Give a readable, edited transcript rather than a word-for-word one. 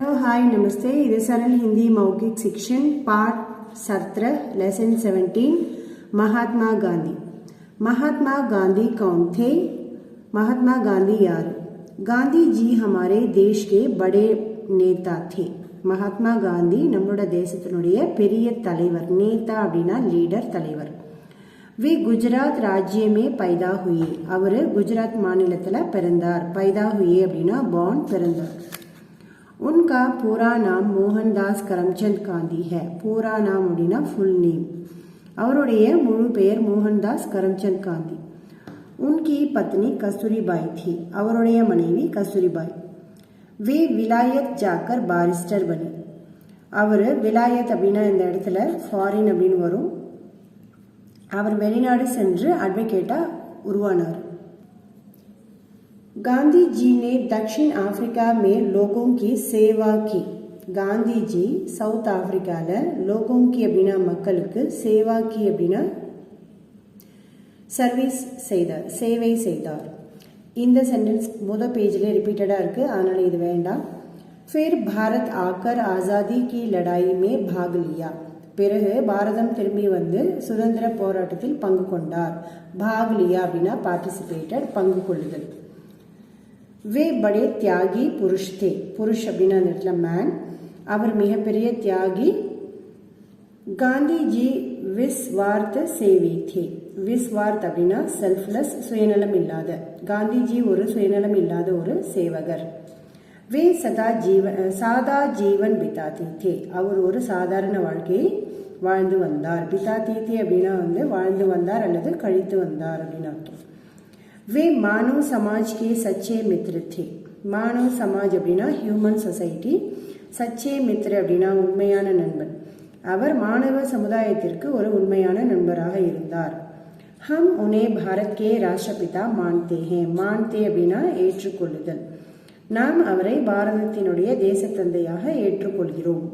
Hello hi नमस्ते ये सरल हिंदी मौखिक शिक्षण पाठ 17 लेसन 17 महात्मा गांधी कौन थे? महात्मा गांधी यार गांधी जी हमारे देश के बड़े नेता थे. महात्मा गांधी நம்மளோட தேசத்தினுடைய பெரிய தலைவர். நேதா அப்படினா லீடர் தலைவர். वे गुजरात राज्य में पैदा हुए. அவர் குஜராத் மாநிலத்துல பிறந்தார். पैदा हुए அப்படினா born பிறந்தார். उनका पूरा नाम मोहनदास करमचंद गांधी है. पूरा नाम அப்படினா फुल नेम. அவருடைய முழு பெயர் मोहनदास करमचंद गांधी. उनकी पत्नी कस्तूरीबाई थी. அவருடைய மனைவி கஸ்தூரிபாய். वे विलायत जाकर बारिस्टर बने. அவர் விலாயத் அப்படினா இந்த இடத்துல ஃபாரின் அப்படின்னு வரும். அவர் வெளிநாடு சென்று அட்வொகேட்டா உருவானார். गांधी जी ने दक्षिण अफ्रीका में लोगों की सेवा की. गांधी जी साउथ अफ्रीकाல लोगों की அப்படினா மக்களுக்கு சேவா की அப்படினா சர்வீஸ் செய்தார், சேவை செய்தார். இந்த சென்டென்ஸ் முதல் பேஜ்ல ரிப்பீட்டடா இருக்கு, அதனால இது வேண்டாம். फिर भारत आकर आजादी की लड़ाई में भाग लिया. பிறகு பாரதம் திரும்பி வந்து சுதந்திர போராட்டத்தில் பங்கு கொண்டார். भाग लिया அப்படினா பார்ட்டிசிபேட்டட், பங்கு கொள்ளுதல். वे बड़े त्यागी पुरुष थे. पुरुष அப்படினா அந்த இடத்துல மேன். அவர் மிகப்பெரிய தியாகி. गांधी जी विस्वार्थ सेवी थे. विस्वार्थ அப்படினா செல்ஃப்லெஸ், சுயநலம் இல்லாத. காந்திஜி ஒரு சுயநலம் இல்லாத ஒரு சேவகர். वे सादा जीवन बिताते थे. அவர் ஒரு சாதாரண வாழ்க்கையை வாழ்ந்து வந்தார். பிதாத்தி थे அப்படினா வந்து வாழ்ந்து வந்தார் அல்லது கழித்து வந்தார் அப்படின்னு அர்த்தம். वे मानव समाज के सच्चे मित्र थे. मानव समाज அப்படினா ஹியூமன் சொசைட்டி. சச்சே மித்ர அப்படினா உண்மையான நண்பன். அவர் மாணவ சமுதாயத்திற்கு ஒரு உண்மையான நண்பராக இருந்தார். हम उन्हें भारत के राष्ट्रपिता मानते हैं. मानते அப்படினா ஏற்றுக்கொள்ளுதல். நாம் அவரை பாரதத்தினுடைய தேசத்தந்தையாக ஏற்றுக்கொள்கிறோம்.